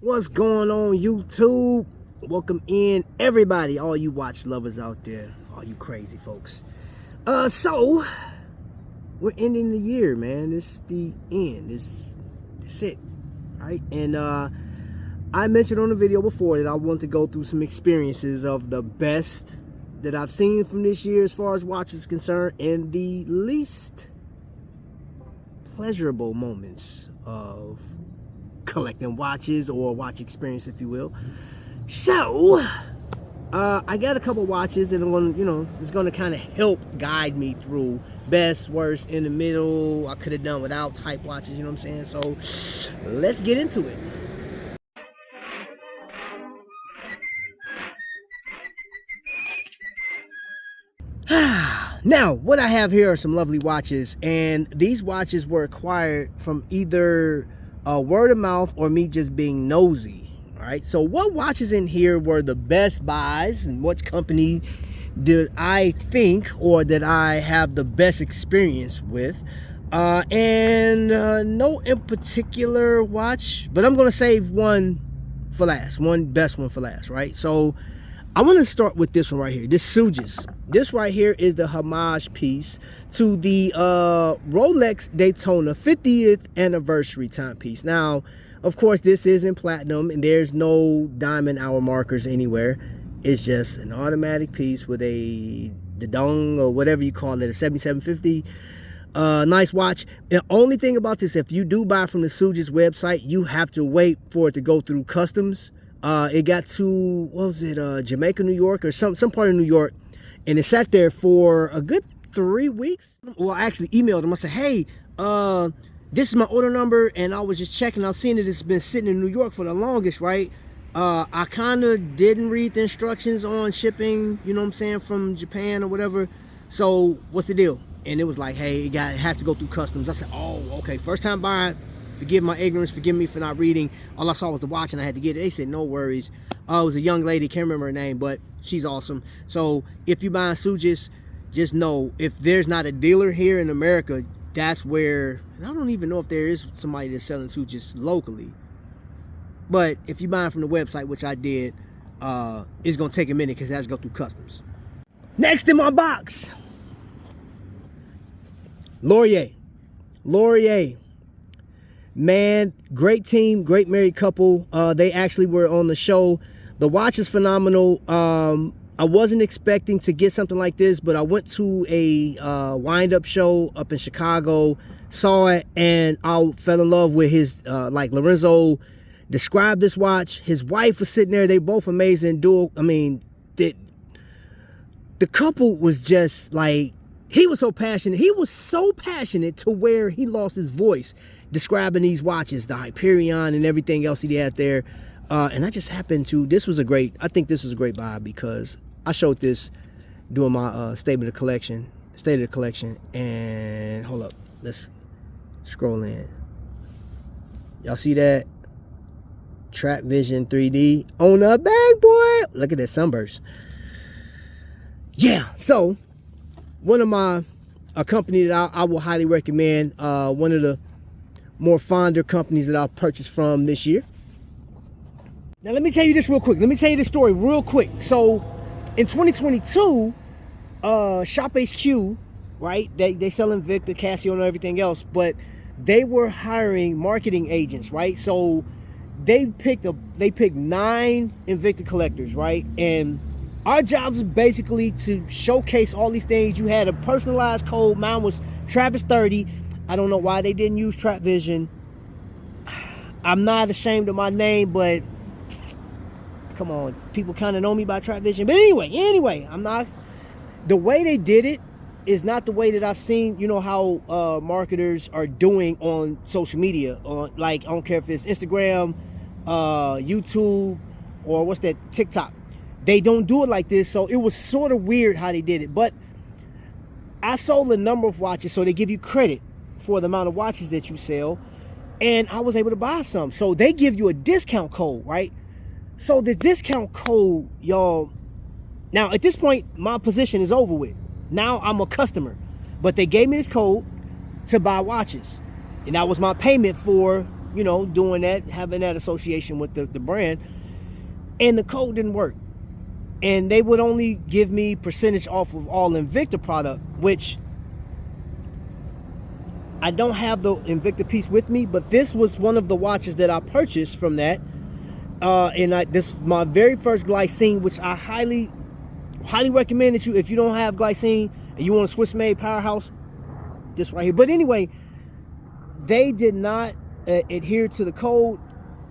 What's going on, YouTube? Welcome in, everybody, all you watch lovers out there, all you crazy folks. So we're ending the year, man. This is the end. That's it, right? And I mentioned on the video before that I want to go through some experiences of the best that I've seen from this year as far as watches is concerned, and the least pleasurable moments of collecting watches, or watch experience, if you will. So I got a couple watches, and I'm gonna, it's gonna kind of help guide me through best, worst, in the middle, I could have done without type watches, you know what I'm saying? So let's get into it. Now, what I have here are some lovely watches, and these watches were acquired from either word of mouth or me just being nosy. All right, so what watches in here were the best buys, and what company did I think or that I have the best experience with? And no in particular watch, but I'm gonna save one for last, one best one for last, right? So I want to start with this one right here, this Sugis. This right here is the homage piece to the Rolex Daytona 50th anniversary timepiece. Now, of course, this isn't platinum, and there's no diamond hour markers anywhere. It's just an automatic piece with a Dedong, or whatever you call it, a 7750. Nice watch. The only thing about this, if you do buy from the Sugis website, you have to wait for it to go through customs. It got to, what was it, Jamaica, New York, or some part of New York, and it sat there for a good 3 weeks. Well, I actually emailed them. I said, hey, this is my order number, and I was just checking. I've seen that it's been sitting in New York for the longest, right? I kind of didn't read the instructions on shipping, you know what I'm saying, from Japan or whatever. So what's the deal? And it was like, hey, it has to go through customs. I said, oh, okay, first time buying. Forgive my ignorance, forgive me for not reading. All I saw was the watch and I had to get it. They said, no worries. It was a young lady, can't remember her name, but she's awesome. So if you buy Sugis, just know if there's not a dealer here in America, that's where, and I don't even know if there is somebody that's selling Sugis locally. But if you buy it from the website, which I did, it's gonna take a minute because it has to go through customs. Next in my box, Laurier. Man, great team, great married couple. They actually were on the show. The watch is phenomenal. I wasn't expecting to get something like this, but I went to a wind-up show up in Chicago, saw it, and I fell in love with his, like Lorenzo described this watch. His wife was sitting there. They both amazing dual. I mean, the couple was just like, he was so passionate. He was so passionate to where he lost his voice describing these watches, the Hyperion and everything else he had there. And I just happened to, I think this was a great buy because I showed this doing my state of the collection. And hold up, let's scroll in. Y'all see that? Trap Vision 3D on the bag, boy. Look at that sunburst. Yeah, so one of a company that I will highly recommend, one of the more fonder companies that I've purchased from this year. Now let me tell you this real quick. Let me tell you this story real quick. So in 2022, Shop HQ, right? They sell Invicta, Casio, and everything else, but they were hiring marketing agents, right? So they picked 9 Invicta collectors, right? And our job was basically to showcase all these things. You had a personalized code. Mine was Travis 30. I don't know why they didn't use Trap Vision. I'm not ashamed of my name, but come on, people kind of know me by Trap Vision. But anyway, I'm not. The way they did it is not the way that I've seen, you know, how marketers are doing on social media. Like, I don't care if it's Instagram, YouTube, or what's that, TikTok. They don't do it like this, so it was sort of weird how they did it. But I sold a number of watches, so they give you credit for the amount of watches that you sell, and I was able to buy some. So they give you a discount code, right? So the discount code, y'all, now at this point, my position is over with. Now I'm a customer, but they gave me this code to buy watches, and that was my payment for you know, doing that, having that association with the brand, and the code didn't work. And they would only give me percentage off of all Invicta product, which I don't have the Invicta piece with me, but this was one of the watches that I purchased from that. This is my very first glycine, which I highly recommend that if you don't have glycine and you want a Swiss made powerhouse, this right here. But anyway, they did not adhere to the code.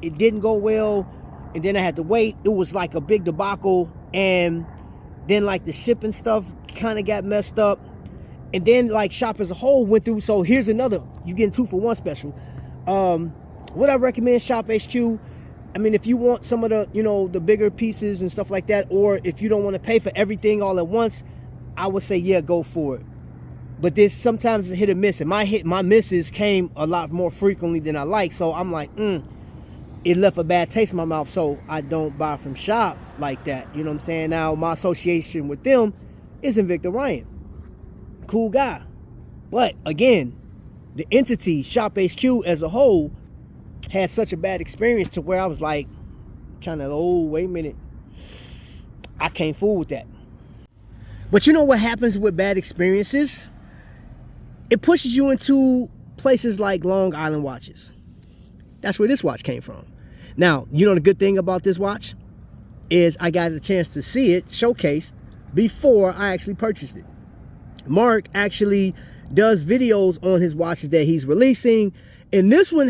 It didn't go well, and then I had to wait. It was like a big debacle, and then like the shipping stuff kind of got messed up, and then like Shop as a whole went through. So here's another, you getting 2 for 1 special. What I recommend, Shop HQ. I mean, if you want some of the, you know, the bigger pieces and stuff like that, or if you don't want to pay for everything all at once, I would say, yeah, go for it. But this sometimes is hit or miss, and my misses came a lot more frequently than I like. So I'm like, it left a bad taste in my mouth. So I don't buy from Shop like that. You know what I'm saying? Now my association with them is Invicta Ryan, cool guy. But again, the entity Shop HQ as a whole had such a bad experience to where I was like, kind of, oh, wait a minute, I can't fool with that. But you know what happens with bad experiences? It pushes you into places like Long Island watches. That's where this watch came from. Now, you know the good thing about this watch is I got a chance to see it showcased before I actually purchased it. Mark actually does videos on his watches that he's releasing, and this one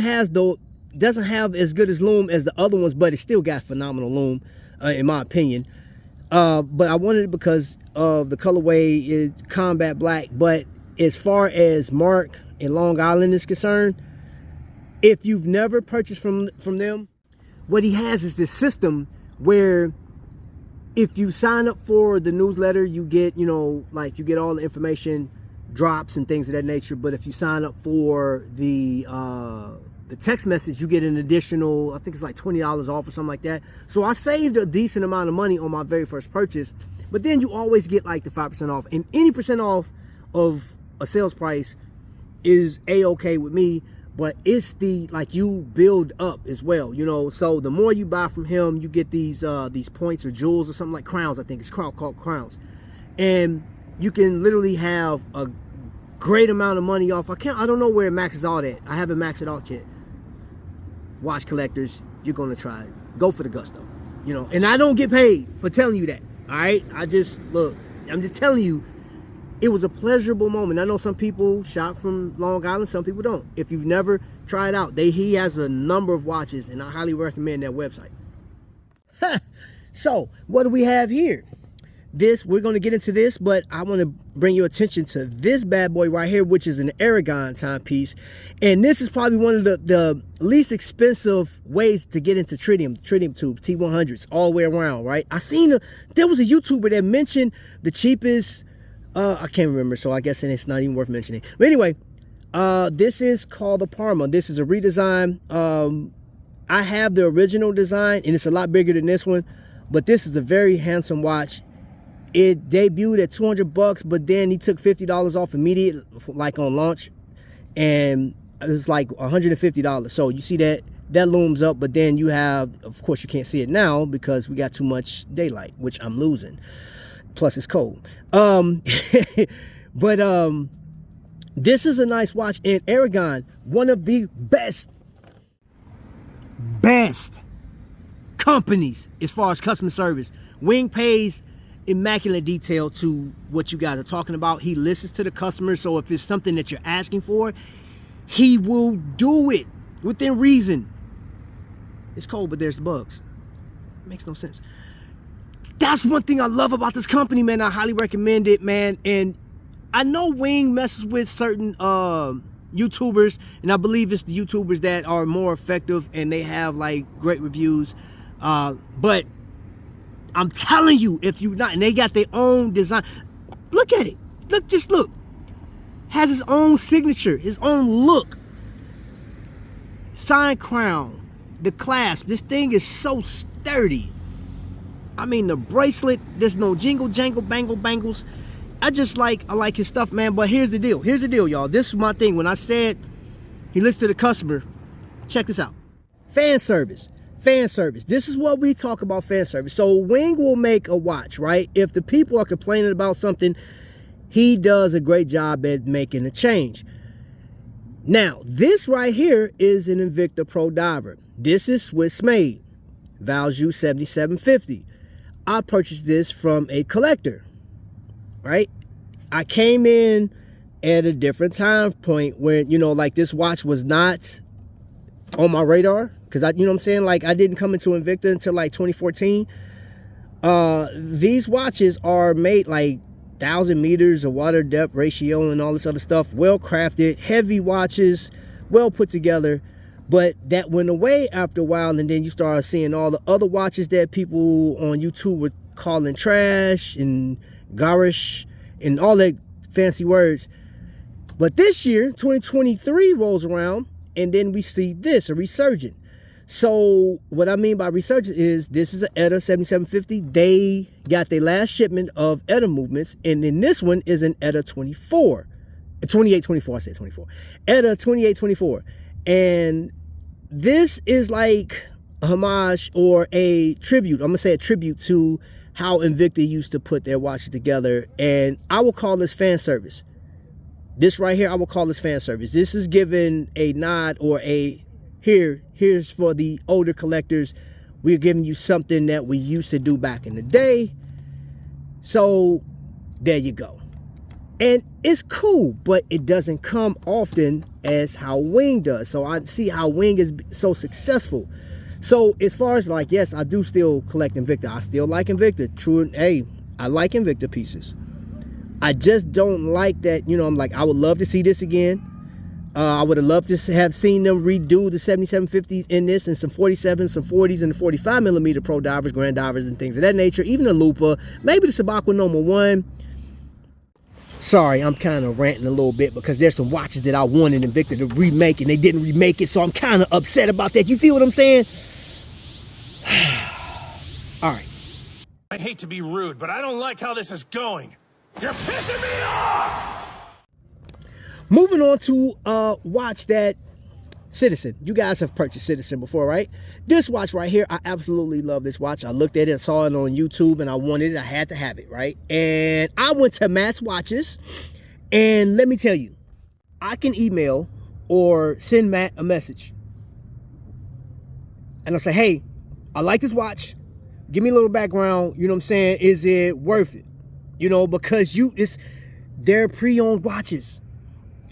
doesn't have as good as loom as the other ones, but it still got phenomenal loom, in my opinion. But I wanted it because of the colorway is combat black. But as far as Mark and Long Island is concerned, if you've never purchased from them, what he has is this system where if you sign up for the newsletter, you get, you know, like you get all the information, drops and things of that nature. But if you sign up for the text message, you get an additional, I think it's like $20 off or something like that. So I saved a decent amount of money on my very first purchase. But then you always get like the 5% off, and any percent off of a sales price is a-okay with me. But it's the, like, you build up as well, you know. So the more you buy from him, you get these points or jewels or something, like crowns. I think it's called crowns, and you can literally have a great amount of money off. I don't know where it maxes out at. I haven't maxed it out yet. Watch collectors, you're gonna try it. Go for the gusto, you know. And I don't get paid for telling you that. All right, I'm just telling you, it was a pleasurable moment. I know some people shop from Long Island, some people don't. If you've never tried out, he has a number of watches, and I highly recommend that website. So what do we have here? We're going to get into this, but I want to bring your attention to this bad boy right here, which is an Aragon timepiece. And this is probably one of the least expensive ways to get into tritium tubes, T100s, all the way around, right? There was a YouTuber that mentioned the cheapest, I can't remember, so I guess it's not even worth mentioning. But anyway, this is called the Parma. This is a redesign. I have the original design, and it's a lot bigger than this one, but this is a very handsome watch. It debuted at $200, but then he took $50 off immediate, like on launch, and it was like $150. So you see that looms up, but then you have, of course, you can't see it now because we got too much daylight, which I'm losing. Plus it's cold. But this is a nice watch, and Aragon, one of the best companies as far as customer service. Wing pays immaculate detail to what you guys are talking about. He listens to the customer, so if it's something that you're asking for, he will do it within reason. It's cold, but there's bugs. It makes no sense. That's one thing I love about this company, man. I highly recommend it, man. And I know Wing messes with certain YouTubers, and I believe it's the YouTubers that are more effective and they have like great reviews. But I'm telling you, if you're not, and they got their own design. Look at it. Just look. Has his own signature, his own look. Signed crown. The clasp. This thing is so sturdy. I mean, the bracelet, there's no jingle, jangle, bangle, bangles. I like his stuff, man. But here's the deal, y'all. This is my thing. When I said he listens to the customer, check this out. Fan service. Fan service. This is what we talk about, fan service. So Wing will make a watch, right? If the people are complaining about something, he does a great job at making a change. Now, this right here is an Invicta Pro Diver. This is Swiss made. Value $77.50. I purchased this from a collector, right? I came in at a different time point when, you know, like this watch was not on my radar. Because you know what I'm saying? Like I didn't come into Invicta until like 2014. These watches are made like 1,000 meters of water depth ratio and all this other stuff. Well crafted, heavy watches, well put together. But that went away after a while, and then you started seeing all the other watches that people on YouTube were calling trash and garish and all that fancy words. But this year, 2023 rolls around, and then we see this, a resurgence. So what I mean by resurgence is this is an ETA 7750. They got their last shipment of ETA movements, and then this one is an ETA 24. 2824, I said 24. ETA 2824. And this is like a homage or a tribute. I'm going to say a tribute to how Invicta used to put their watches together. And I will call this fan service. This right here, I will call this fan service. This is giving a nod or a here's for the older collectors. We're giving you something that we used to do back in the day. So there you go. And it's cool, but it doesn't come often as how Wing does. So I see how Wing is so successful. So as far as like, yes, I do still collect Invicta. I still like Invicta. True. Hey, I like Invicta pieces. I just don't like that, you know, I'm like, I would love to see this again. I would have loved to have seen them redo the 7750s in this, and some 47s, some 40s, and the 45 millimeter Pro Divers, Grand Divers, and things of that nature. Even the Lupa, maybe the Sabakwa Noma 1. Sorry, I'm kind of ranting a little bit because there's some watches that I wanted Invicta to remake, and they didn't remake it, so I'm kind of upset about that. You feel what I'm saying? All right. I hate to be rude, but I don't like how this is going. You're pissing me off! Moving on to watch that Citizen. You guys have purchased Citizen before, right? This watch right here, I absolutely love this watch. I looked at it, I saw it on YouTube, and I wanted it. I had to have it, right? And I went to Matt's Watches, and let me tell you, I can email or send Matt a message. And I'll say, hey, I like this watch. Give me a little background. You know what I'm saying? Is it worth it? You know, because they're pre-owned watches.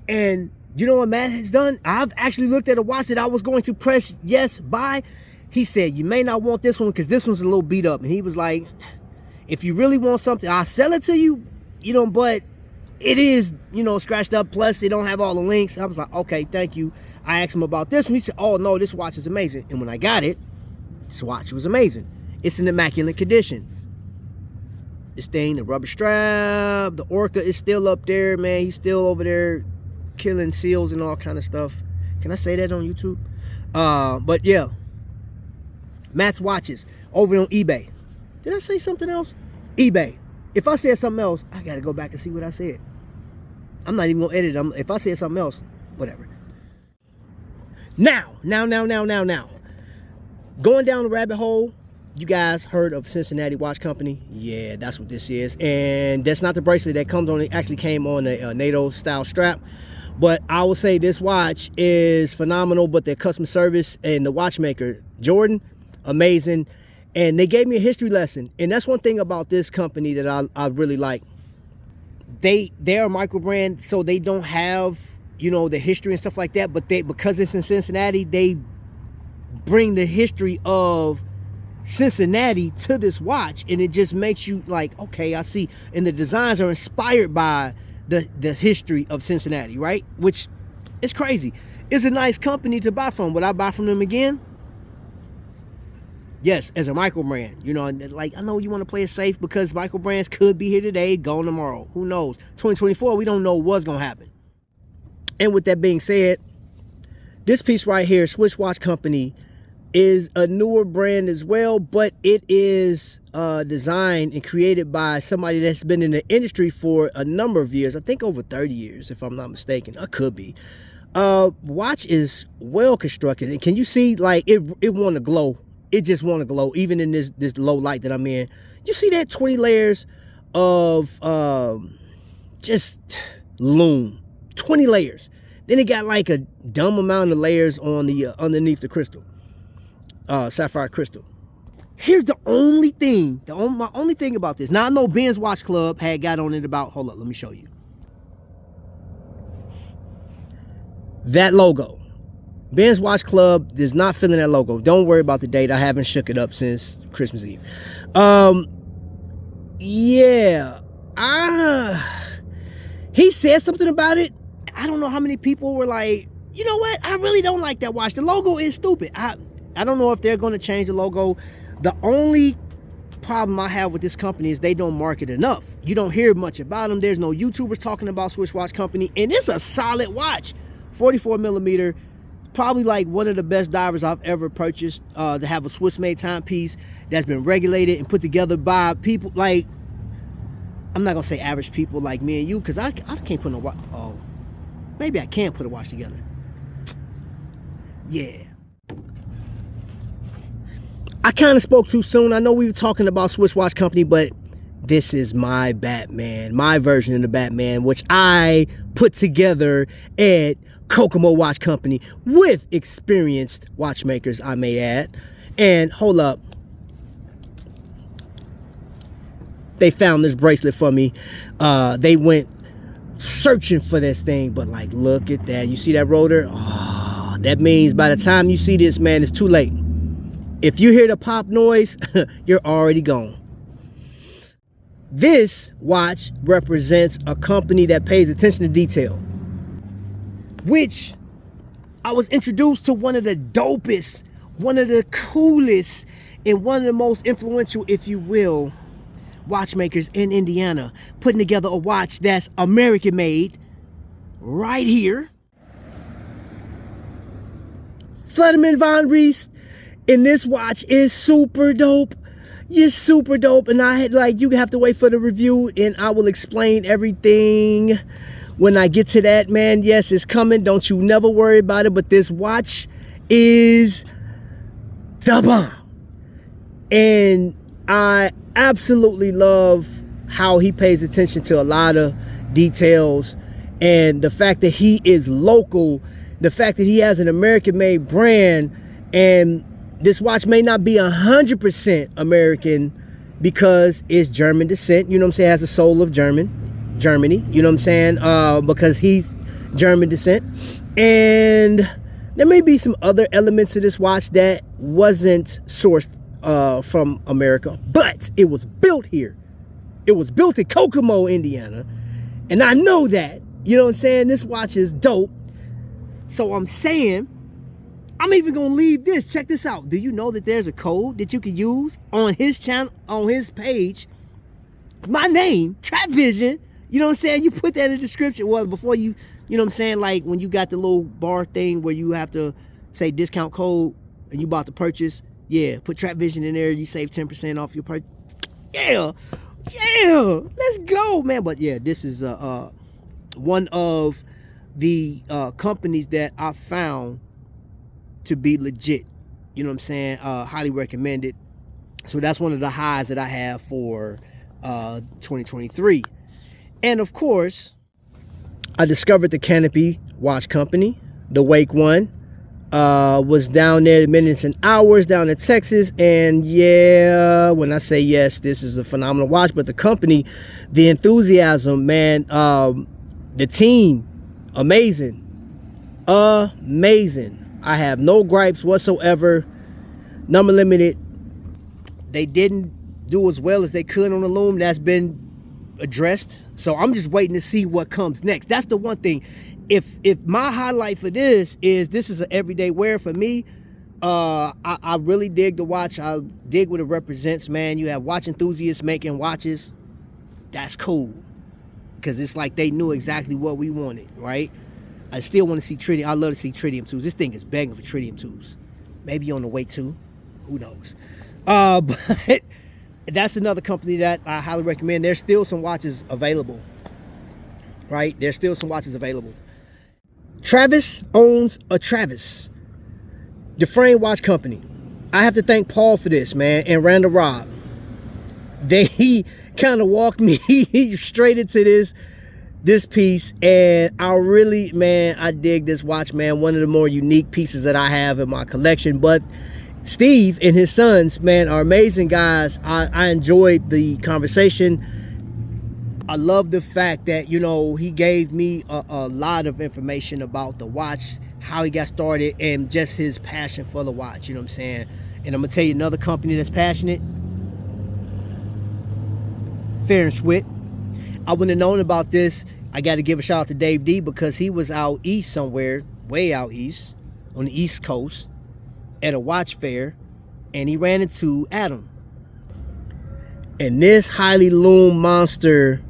And you know what Matt has done? I've actually looked at a watch that I was going to press yes, buy. He said, you may not want this one because this one's a little beat up. And he was like, if you really want something, I'll sell it to you, you know, but it is, you know, scratched up. Plus, they don't have all the links. I was like, okay, thank you. I asked him about this one. He said, oh, no, this watch is amazing. And when I got it, this watch was amazing. It's in immaculate condition. This thing, the rubber strap, the Orca is still up there, man. He's still over there killing seals and all kind of stuff. Can I say that on YouTube? But yeah, Matt's Watches over on eBay. Did I say something else? eBay. If I said something else, I gotta go back and see what I said. I'm not even gonna edit them. If I said something else, whatever. Now. Going down the rabbit hole, you guys heard of Cincinnati Watch Company? Yeah, that's what this is. And that's not the bracelet that comes on. It actually came on a NATO style strap. But I will say this watch is phenomenal, but their customer service and the watchmaker, Jordan, amazing. And they gave me a history lesson. And that's one thing about this company that I really like. They're a micro brand, so they don't have, you know, the history and stuff like that. But because it's in Cincinnati, they bring the history of Cincinnati to this watch. And it just makes you like, okay, I see. And the designs are inspired by the history of Cincinnati, right? Which is crazy. It's a nice company to buy from. Would I buy from them again? Yes, as a micro brand. You know, like, I know you want to play it safe because micro brands could be here today, gone tomorrow. Who knows? 2024, we don't know what's going to happen. And with that being said, this piece right here, Swiss Watch Company, is a newer brand as well, but it is designed and created by somebody that's been in the industry for a number of years. I think over 30 years, if I'm not mistaken. I could be. Watch is well constructed, and can you see, like, it want to glow. It just want to glow, even in this low light that I'm in. You see that 20 layers of just loom, 20 layers. Then it got like a dumb amount of layers on the underneath the crystal, sapphire crystal. Here's the only thing, my only thing about this. Now I know Ben's Watch Club had got on it about, hold up, let me show you. That logo. Ben's Watch Club is not feeling that logo. Don't worry about the date. I haven't shook it up since Christmas Eve. Yeah. He said something about it. I don't know how many people were like, you know what? I really don't like that watch. The logo is stupid. I don't know if they're going to change the logo. The only problem I have with this company is they don't market enough. You don't hear much about them. There's no YouTubers talking about Swiss Watch Company, and it's a solid watch. 44 millimeter, probably like one of the best divers I've ever purchased, to have a Swiss made timepiece that's been regulated and put together by people like, I'm not gonna say average people like me and you, because I can't put a watch. Oh, maybe I can put a watch together. Yeah. I kind of spoke too soon. I know we were talking about Swiss Watch Company, but this is my Batman, my version of the Batman, which I put together at Kokomo Watch Company with experienced watchmakers, I may add. And hold up, they found this bracelet for me. They went searching for this thing, but like, look at that. You see that rotor? Oh, that means by the time you see this, man, it's too late. If you hear the pop noise, you're already gone. This watch represents a company that pays attention to detail, which I was introduced to one of the dopest, one of the coolest, and one of the most influential, if you will, watchmakers in Indiana, putting together a watch that's American made right here. Fleddermann Von Rieste. And this watch is super dope. It's super dope. And I had like, you have to wait for the review and I will explain everything when I get to that, man. Yes, it's coming. Don't you never worry about it. But this watch is the bomb. And I absolutely love how he pays attention to a lot of details. And the fact that he is local, the fact that he has an American made brand, and this watch may not be 100% American because it's German descent, you know what I'm saying? It has the soul of Germany, you know what I'm saying? Because he's German descent. And there may be some other elements to this watch that wasn't sourced from America, but it was built here. It was built in Kokomo, Indiana. And I know that, you know what I'm saying? This watch is dope. So I'm saying, I'm even gonna leave this. Check this out. Do you know that there's a code that you can use on his channel, on his page? My name, Trap Vision. You know what I'm saying? You put that in the description. Well, before you know what I'm saying? Like when you got the little bar thing where you have to say discount code and you about to purchase. Yeah, put Trap Vision in there. You save 10% off your purchase. Yeah, let's go, man. But yeah, this is one of the companies that I found to be legit, you know what I'm saying? Highly recommended. So that's one of the highs that I have for 2023. And of course, I discovered the Canopy Watch Company, the Wake one. Was down there minutes and hours down in Texas. And yeah, when I say yes, this is a phenomenal watch. But the company, the enthusiasm, man, the team, amazing. I have no gripes whatsoever. Number limited. They didn't do as well as they could on the Loom. That's been addressed. So I'm just waiting to see what comes next. That's the one thing. If my highlight for this is an everyday wear for me. I really dig the watch. I dig what it represents, man. You have watch enthusiasts making watches. That's cool. Because it's like they knew exactly what we wanted, right? I still want to see tritium. I love to see tritium tools. This thing is begging for tritium tools. Maybe on the way too. Who knows? But that's another company that I highly recommend. There's still some watches available. Right? There's still some watches available. Travis owns a Travis, the frame watch company. I have to thank Paul for this, man, and Randall Robb. He kind of walked me straight into this piece, and I really, man, I dig this watch, man. One of the more unique pieces that I have in my collection. But Steve and his sons, man, are amazing guys. I enjoyed the conversation. I love the fact that, you know, he gave me a lot of information about the watch, how he got started, and just his passion for the watch, you know what I'm saying? And I'm gonna tell you another company that's passionate, Fair and Swit. I wouldn't have known about this. I got to give a shout out to Dave D, because he was out east somewhere, way out east, on the East Coast, at a watch fair, and he ran into Adam. And this highly Loom Monster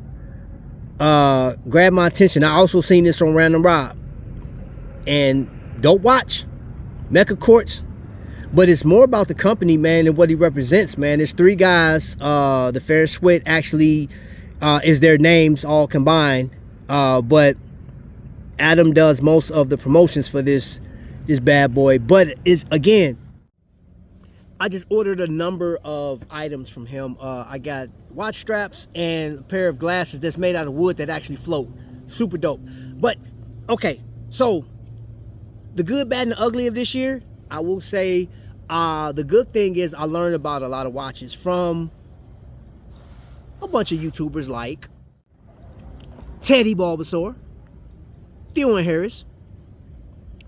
grabbed my attention. I also seen this on Random Rob. And dope watch, Mecca Quartz. But it's more about the company, man, and what he represents, man. There's three guys. The Fair Swit actually is their names all combined. But Adam does most of the promotions for this bad boy. But it's, again, I just ordered a number of items from him. I got watch straps and a pair of glasses that's made out of wood that actually float. Super dope. But, okay, so the good, bad, and the ugly of this year, I will say the good thing is I learned about a lot of watches from a bunch of YouTubers like Teddy Bulbasaur, Theo and Harris,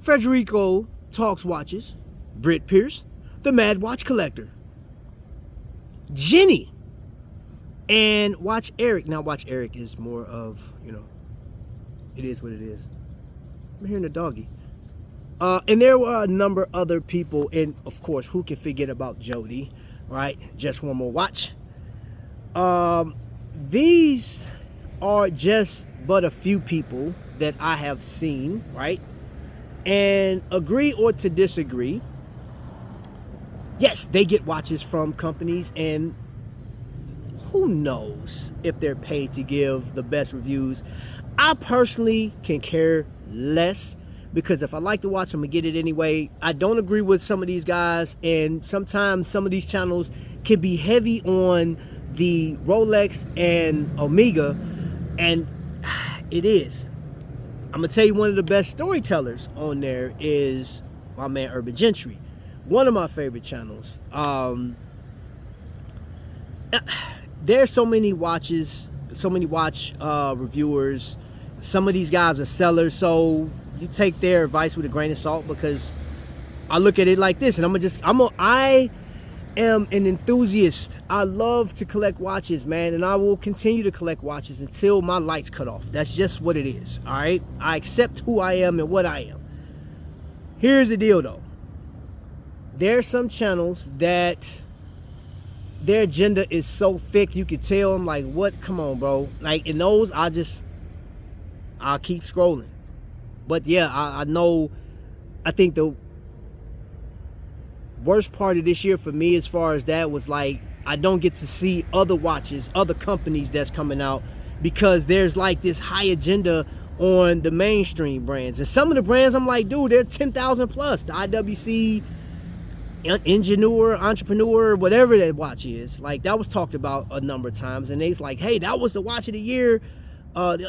Federico Talks Watches, Britt Pierce, the Mad Watch Collector, Jenny, and Watch Eric. Now, Watch Eric is more of, you know, it is what it is. I'm hearing the doggy. And there were a number of other people, and of course, who can forget about Jody, right? Just One More Watch. These are just but a few people that I have seen, right? And agree or to disagree, yes, they get watches from companies, and who knows if they're paid to give the best reviews. I personally can care less, because if I like the watch, I'm gonna get it anyway. I don't agree with some of these guys, and sometimes some of these channels can be heavy on the Rolex and Omega, and it is. I'm gonna tell you, one of the best storytellers on there is my man Urban Gentry, one of my favorite channels. There's so many watches, so many watch reviewers. Some of these guys are sellers, so you take their advice with a grain of salt, because I look at it like this, and I am an enthusiast. I love to collect watches, man, and I will continue to collect watches until my lights cut off. That's just what it is, all right? I accept who I am and what I am. Here's the deal, though. There's some channels that their agenda is so thick, you could tell them, like, what? Come on, bro. Like, in those, I'll keep scrolling. But yeah, I know, I think the worst part of this year for me as far as that was, like, I don't get to see other watches, other companies that's coming out, because there's like this high agenda on the mainstream brands. And some of the brands, I'm like, dude, they're 10,000 plus. The IWC, Entrepreneur, whatever that watch is, like, that was talked about a number of times, and they's like, hey, that was the watch of the year,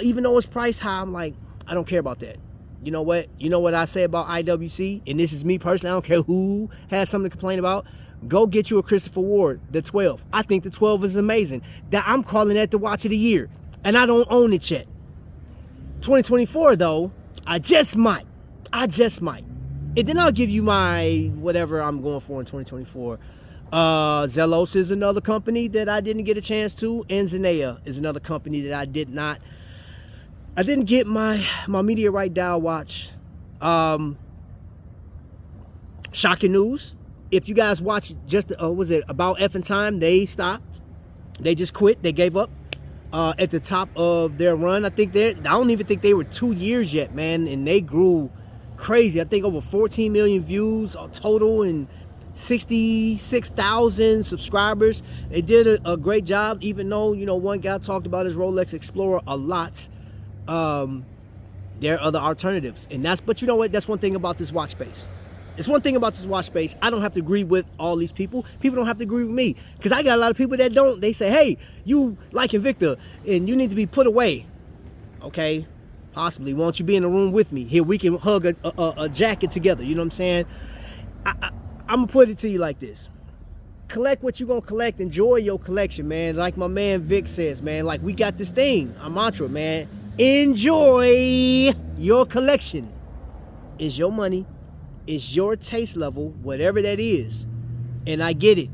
even though it's priced high. I'm like, I don't care about that. You know what? You know what I say about IWC? And this is me personally. I don't care who has something to complain about. Go get you a Christopher Ward, the 12. I think the 12 is amazing. That I'm calling that the watch of the year, and I don't own it yet. 2024, though, I just might. And then I'll give you my whatever I'm going for in 2024. Zelos is another company that I didn't get a chance to, and Zenea is another company that I didn't get my meteorite dial watch. Shocking news. If you guys watch just, was it About Effing Time? They stopped. They just quit. They gave up at the top of their run. I don't even think they were 2 years yet, man. And they grew crazy. I think over 14 million views total and 66,000 subscribers. They did a great job, even though, you know, one guy talked about his Rolex Explorer a lot. There are other alternatives. And but you know what? That's one thing about this watch space. It's one thing about this watch space. I don't have to agree with all these people. People don't have to agree with me. Because I got a lot of people that don't. They say, hey, you like Invicta and you need to be put away. Okay, possibly. Why don't you be in the room with me? Here, we can hug a jacket together. You know what I'm saying? I'm going to put it to you like this. Collect what you're going to collect. Enjoy your collection, man. Like my man Vic says, man. Like, we got this thing. Our mantra, man. Enjoy your collection. It's your money. It's your taste level, whatever that is. And I get it.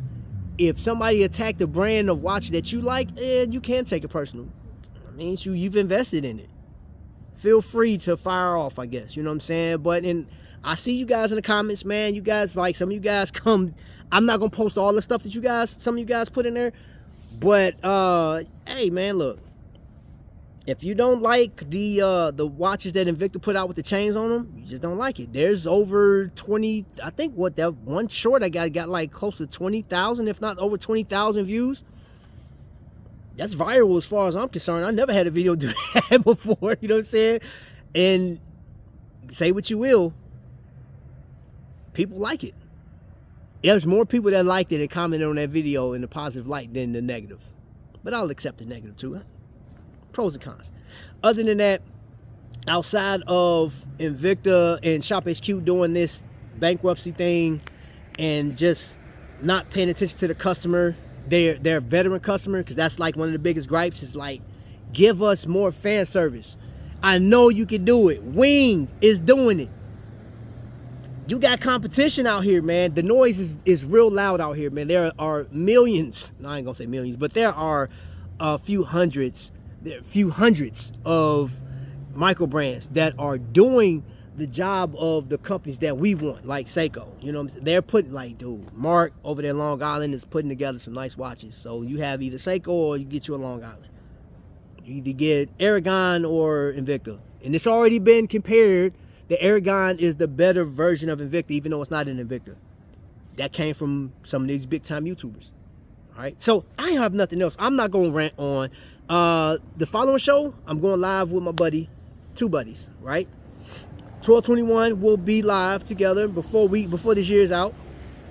If somebody attacked the brand of watch that you like, you can take it personal. I mean, you've invested in it. Feel free to fire off, I guess. You know what I'm saying? But I see you guys in the comments, man. You guys, like, some of you guys come. I'm not going to post all the stuff that some of you guys put in there. But, hey, man, look. If you don't like the watches that Invicta put out with the chains on them, you just don't like it. There's over 20, I think that one short I got like close to 20,000, if not over 20,000 views. That's viral as far as I'm concerned. I never had a video do that before, you know what I'm saying? And say what you will, people like it. There's more people that liked it and commented on that video in a positive light than the negative. But I'll accept the negative too, huh? Pros and cons. Other than that, outside of Invicta and Shop HQ doing this bankruptcy thing and just not paying attention to the customer, their veteran customer, because that's like one of the biggest gripes, is like, give us more fan service. I know you can do it. Wing is doing it. You got competition out here, man. The noise is real loud out here, man. There are millions, I ain't gonna say millions, but there are a few hundreds of micro brands that are doing the job of the companies that we want, like Seiko. You know what I'm saying? They're putting, like, dude, Mark over there in Long Island is putting together some nice watches. So you have either Seiko or you get you a Long Island. You either get Aragon or Invicta. And it's already been compared. The Aragon is the better version of Invicta, even though it's not an Invicta. That came from some of these big time YouTubers. All right, so I have nothing else. I'm not going to rant on. The following show, I'm going live with my buddy, two buddies, right? 12/21 will be live together before this year's out.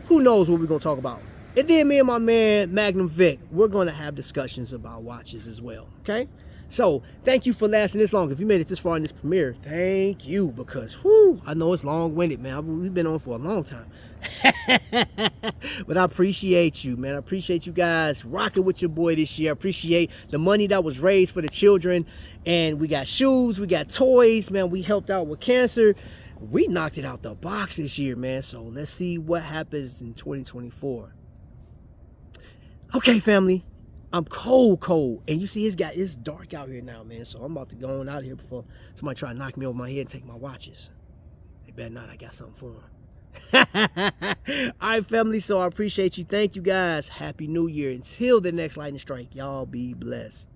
Who knows what we're going to talk about? And then me and my man, Magnum Vic, we're going to have discussions about watches as well, okay? So, thank you for lasting this long. If you made it this far in this premiere, thank you, because, whew, I know it's long-winded, man. We've been on for a long time. But I appreciate you, man. I appreciate you guys rocking with your boy this year. I appreciate the money that was raised for the children. And we got shoes, we got toys, man. We helped out with cancer. We knocked it out the box this year, man. So, let's see what happens in 2024. Okay, family. I'm cold. And you see, it's dark out here now, man. So I'm about to go on out of here before somebody try to knock me over my head and take my watches. They better not. I got something for them. All right, family. So I appreciate you. Thank you, guys. Happy New Year. Until the next lightning strike, y'all be blessed.